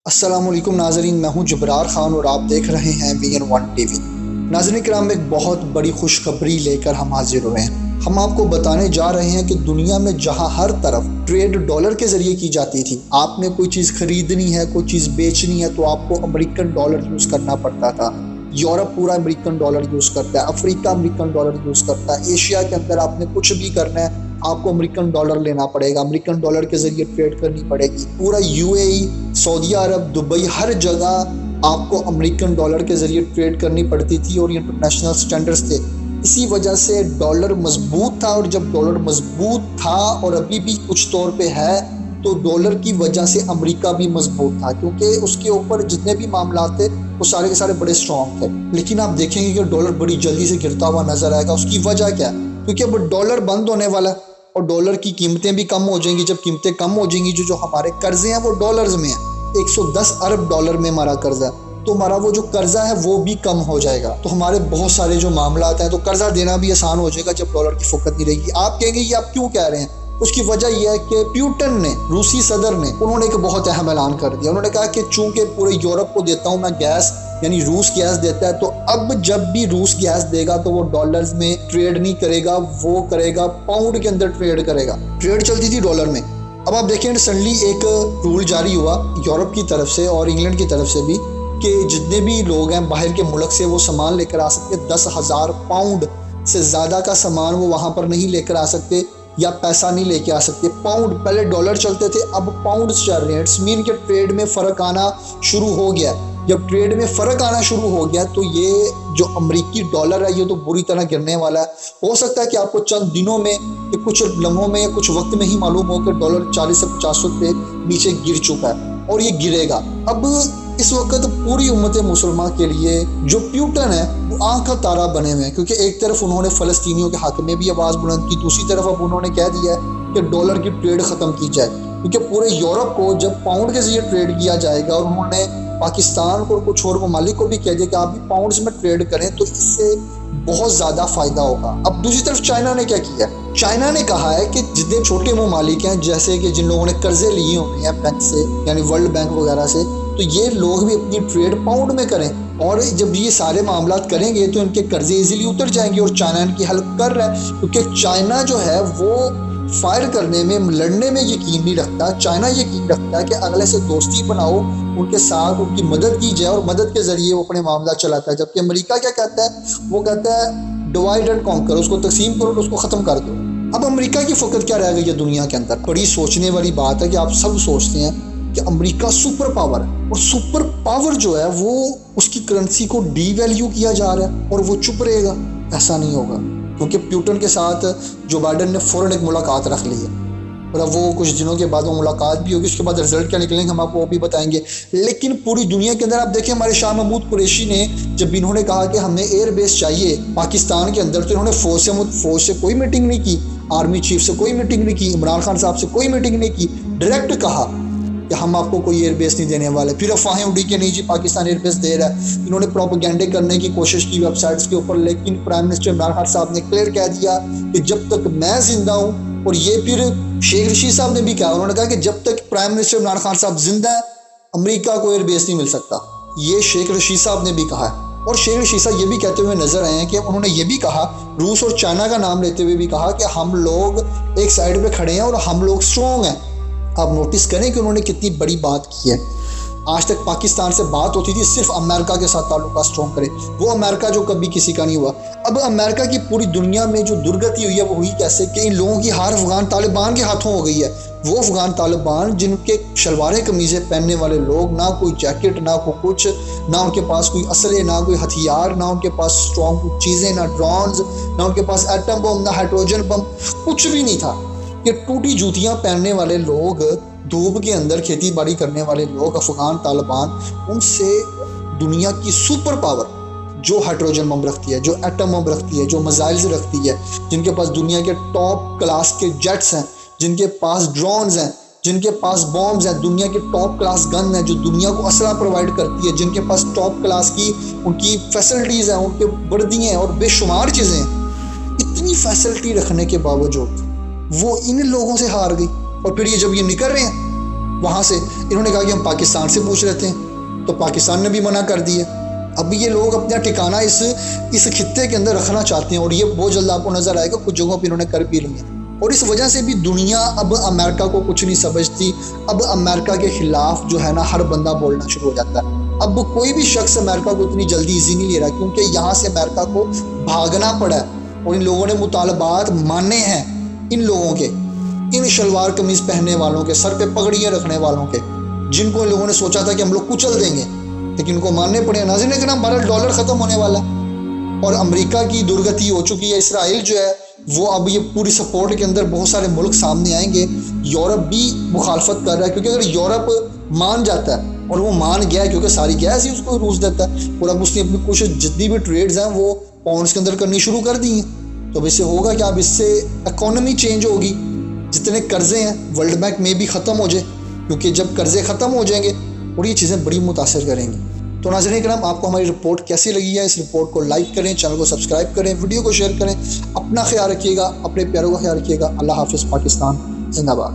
السلام علیکم ناظرین، میں ہوں جبرار خان اور آپ دیکھ رہے ہیں VN1 ٹی وی۔ ناظرین کرام، ایک بہت بڑی خوشخبری لے کر ہم حاضر ہوئے ہیں۔ ہم آپ کو بتانے جا رہے ہیں کہ دنیا میں جہاں ہر طرف ٹریڈ ڈالر کے ذریعے کی جاتی تھی، آپ نے کوئی چیز خریدنی ہے، کوئی چیز بیچنی ہے تو آپ کو امریکن ڈالر یوز کرنا پڑتا تھا۔ یورپ پورا امریکن ڈالر یوز کرتا ہے، افریقہ امریکن ڈالر یوز کرتا ہے، ایشیا کے اندر آپ نے کچھ بھی کرنا ہے آپ کو امریکن ڈالر لینا پڑے گا، امریکن ڈالر کے ذریعے ٹریڈ کرنی پڑے گی۔ پورا UAE، سعودی عرب، دبئی، ہر جگہ آپ کو امریکن ڈالر کے ذریعے ٹریڈ کرنی پڑتی تھی اور یہ انٹرنیشنل سٹینڈرڈز تھے۔ اسی وجہ سے ڈالر مضبوط تھا، اور جب ڈالر مضبوط تھا اور ابھی بھی کچھ طور پہ ہے تو ڈالر کی وجہ سے امریکہ بھی مضبوط تھا، کیونکہ اس کے اوپر جتنے بھی معاملات تھے وہ سارے کے سارے بڑے اسٹرانگ تھے۔ لیکن آپ دیکھیں گے کہ ڈالر بڑی جلدی سے گرتا ہوا نظر آئے گا۔ اس کی وجہ کیا ہے؟ کیونکہ اب ڈالر بند ہونے والا ہے اور ڈالر کی قیمتیں بھی کم ہو جائیں گی۔ جب قیمتیں کم ہو جائیں گی، جو ہمارے قرضے ہیں وہ ڈالرز میں ہیں، 110 ارب ڈالر میں ہمارا قرضہ ہے، تو ہمارا وہ جو قرضہ ہے وہ بھی کم ہو جائے گا، تو ہمارے بہت سارے جو معاملات ہیں تو قرضہ دینا بھی آسان ہو جائے گا جب ڈالر کی فقت نہیں رہے گی۔ آپ کہیں گے یہ آپ کیوں کہہ رہے ہیں؟ اس کی وجہ یہ ہے کہ پیوٹن نے، روسی صدر نے، انہوں نے ایک بہت اہم اعلان کر دیا۔ انہوں نے کہا کہ چونکہ پورے یورپ کو دیتا ہوں میں گیس، یعنی روس گیس دیتا ہے، تو اب جب بھی روس گیس دے گا تو وہ ڈالرز میں ٹریڈ نہیں کرے گا، وہ کرے گا پاؤنڈ کے اندر ٹریڈ کرے گا۔ ٹریڈ چلتی تھی ڈالر میں۔ اب آپ دیکھیں ریسنٹلی ایک رول جاری ہوا یورپ کی طرف سے اور انگلینڈ کی طرف سے بھی کہ جتنے بھی لوگ ہیں باہر کے ملک سے وہ سامان لے کر آ سکتے، 10,000 پاؤنڈ سے زیادہ کا سامان وہ وہاں پر نہیں لے کر آ سکتے، یا پیسہ نہیں لے کے آ سکتے۔ پاؤنڈ، پہلے ڈالر چلتے تھے، اب پاؤنڈز چل رہے ہیں۔ اٹس مین کہ ٹریڈ میں فرق آنا شروع ہو گیا۔ جب ٹریڈ میں فرق آنا شروع ہو گیا تو یہ جو امریکی ڈالر ہے یہ تو بری طرح گرنے والا ہے۔ ہو سکتا ہے کہ آپ کو چند دنوں میں یا کچھ لمحوں میں یا کچھ وقت میں ہی معلوم ہو کہ ڈالر 40 سے 50 روپے نیچے گر چکا ہے اور یہ گرے گا۔ اب اس وقت پوری امت مسلمہ کے لیے جو پیوٹن ہے وہ آنکھ کا تارا بنے ہوئے ہیں، کیونکہ ایک طرف انہوں نے فلسطینیوں کے حق میں بھی آواز بلند کی، دوسری طرف اب انہوں نے کہہ دیا ہے کہ ڈالر کی ٹریڈ ختم کی جائے، کیونکہ پورے یورپ کو جب پاؤنڈ کے ذریعے ٹریڈ کیا جائے گا، اور انہوں نے پاکستان کو اور کچھ اور ممالک کو بھی کہہ دیا کہ آپ بھی پاؤنڈز میں ٹریڈ کریں، تو اس سے بہت زیادہ فائدہ ہوگا۔ اب دوسری طرف چائنا نے کیا کیا؟ چائنا نے کہا ہے کہ جتنے چھوٹے ممالک ہیں، جیسے کہ جن لوگوں نے قرضے لیے ہوئے ہیں بینک سے، یعنی ورلڈ بینک وغیرہ سے، تو یہ لوگ بھی اپنی ٹریڈ پاؤنڈ میں کریں، اور جب یہ سارے معاملات کریں گے تو ان کے قرضے ایزیلی اتر جائیں گے، اور چائنا ان کی ہیلپ کر رہا ہے، کیونکہ چائنا جو ہے وہ فائر کرنے میں، لڑنے میں یقین نہیں رکھتا۔ چائنا یقین رکھتا ہے کہ اگلے سے دوستی بناؤ، ان کے ساتھ ان کی مدد کی جائے، اور مدد کے ذریعے وہ اپنے معاملات چلاتا ہے۔ جبکہ امریکہ کیا کہتا ہے؟ وہ کہتا ہے ڈیوائڈ اینڈ کانکر، اس کو تقسیم کرو، اس کو ختم کر دو۔ اب امریکہ کی فقط کیا رہ گئی ہے دنیا کے اندر؟ بڑی سوچنے والی بات ہے کہ آپ سب سوچتے ہیں کہ امریکہ سپر پاور ہے، اور سپر پاور جو ہے وہ اس کی کرنسی کو ڈی ویلیو کیا جا رہا ہے اور وہ چپ رہے گا؟ ایسا نہیں ہوگا، کیونکہ پیوٹن کے ساتھ جو بائیڈن نے فوراً ایک ملاقات رکھ لی ہے، اور اب وہ کچھ دنوں کے بعد وہ ملاقات بھی ہوگی، اس کے بعد رزلٹ کیا نکلیں گے ہم آپ کو وہ بھی بتائیں گے۔ لیکن پوری دنیا کے اندر آپ دیکھیں، ہمارے شاہ محمود قریشی نے جب انہوں نے کہا کہ ہمیں ایئر بیس چاہیے پاکستان کے اندر، تو انہوں نے فوج سے کوئی میٹنگ نہیں کی، آرمی چیف سے کوئی میٹنگ نہیں کی، عمران خان صاحب سے کوئی میٹنگ نہیں کی، ڈائریکٹ کہا کہ ہم آپ کو کوئی ایئر بیس نہیں دینے والے۔ پھر افواہیں اڑی کہ نہیں جی پاکستان ایئر بیس دے رہا ہے، انہوں نے پروپیگنڈے کرنے کی کوشش کی ویب سائٹس کے اوپر، لیکن پرائم منسٹر عمران خان صاحب نے کلیئر کہہ دیا کہ جب تک میں زندہ ہوں، اور یہ پھر شیخ رشید صاحب نے بھی کہا، انہوں نے کہا کہ جب تک پرائم منسٹر عمران خان صاحب زندہ ہے امریکہ کو ایئر بیس نہیں مل سکتا۔ یہ شیخ رشید صاحب نے بھی کہا ہے، اور شیخ رشید صاحب یہ بھی کہتے ہوئے نظر آئے ہیں کہ انہوں نے یہ بھی کہا، روس اور چائنا کا نام لیتے ہوئے بھی کہا کہ ہم لوگ ایک سائڈ پہ کھڑے ہیں اور ہم لوگ اسٹرانگ ہیں۔ آپ نوٹس کریں کہ انہوں نے کتنی بڑی بات کی ہے۔ آج تک پاکستان سے بات ہوتی تھی صرف امریکہ کے ساتھ تعلقات اسٹرانگ کرے، وہ امریکہ جو کبھی کسی کا نہیں ہوا۔ اب امریکہ کی پوری دنیا میں جو درگتی ہوئی ہے وہ ہوئی کیسے کہ ان لوگوں کی ہار افغان طالبان کے ہاتھوں ہو گئی ہے۔ وہ افغان طالبان جن کے شلواریں قمیضیں پہننے والے لوگ، نہ کوئی جیکٹ، نہ کوئی کچھ، نہ ان کے پاس کوئی اسلحے، نہ کوئی ہتھیار، نہ ان کے پاس اسٹرانگ چیزیں، نہ ڈرونز، نہ ان کے پاس ایٹم بم، نہ ہائیڈروجن بم، کچھ بھی نہیں تھا۔ یہ ٹوٹی جوتیاں پہننے والے لوگ، دھوپ کے اندر کھیتی باڑی کرنے والے لوگ، افغان طالبان، ان سے دنیا کی سپر پاور جو ہائیڈروجن بم رکھتی ہے، جو ایٹم بم رکھتی ہے، جو میزائلز رکھتی ہے، جن کے پاس دنیا کے ٹاپ کلاس کے جیٹس ہیں، جن کے پاس ڈرونز ہیں، جن کے پاس بامز ہیں، دنیا کے ٹاپ کلاس گن ہیں جو دنیا کو اسلحہ پرووائڈ کرتی ہے، جن کے پاس ٹاپ کلاس کی ان کی فیسلٹیز ہیں، ان کے وردیاں ہیں اور بے شمار چیزیں ہیں، اتنی فیسلٹی رکھنے کے باوجود وہ ان لوگوں سے ہار گئی۔ اور پھر یہ جب یہ نکل رہے ہیں وہاں سے انہوں نے کہا کہ ہم پاکستان سے پوچھ لیتے ہیں، تو پاکستان نے بھی منع کر دیا۔ اب یہ لوگ اپنا ٹھکانہ اس خطے کے اندر رکھنا چاہتے ہیں، اور یہ بہت جلد آپ کو نظر آئے گا، کچھ جگہوں پہ انہوں نے کر بھی لی ہیں۔ اور اس وجہ سے بھی دنیا اب امریکہ کو کچھ نہیں سمجھتی، اب امریکہ کے خلاف جو ہے نا ہر بندہ بولنا شروع ہو جاتا ہے۔ اب کوئی بھی شخص امریکہ کو اتنی جلدی ایزی نہیں لے رہا، کیونکہ یہاں سے امریکہ کو بھاگنا پڑا ہے، اور ان لوگوں نے مطالبات مانے ہیں، ان لوگوں کے، ان شلوار قمیض پہننے والوں کے، سر پہ پگڑیاں رکھنے والوں کے، جن کو ان لوگوں نے سوچا تھا کہ ہم لوگ کچل دیں گے، لیکن ان کو ماننے پڑے۔ ناظرین کرام، $12 ختم ہونے والا ہے، اور امریکہ کی درگتی ہو چکی ہے۔ اسرائیل جو ہے وہ اب یہ پوری سپورٹ کے اندر بہت سارے ملک سامنے آئیں گے۔ یورپ بھی مخالفت کر رہا ہے، کیونکہ اگر یورپ مان جاتا ہے، اور وہ مان گیا ہے کیونکہ ساری گیس ہی اس کو روس دیتا ہے، اور اب اس نے اپنی کوشش جتنی بھی ٹریڈز ہیں وہ پاؤنڈز کے اندر کرنی شروع کر دی ہیں، تو اب اس سے ہوگا کہ اب اس سے اکانومی چینج ہوگی، جتنے قرضے ہیں ورلڈ بینک میں بھی ختم ہو جائے، کیونکہ جب قرضے ختم ہو جائیں گے اور یہ چیزیں بڑی متاثر کریں گی۔ تو ناظرین کرام، آپ کو ہماری رپورٹ کیسی لگی ہے؟ اس رپورٹ کو لائک کریں، چینل کو سبسکرائب کریں، ویڈیو کو شیئر کریں، اپنا خیال رکھیے گا، اپنے پیاروں کا خیال رکھیے گا۔ اللہ حافظ۔ پاکستان زندہ باد۔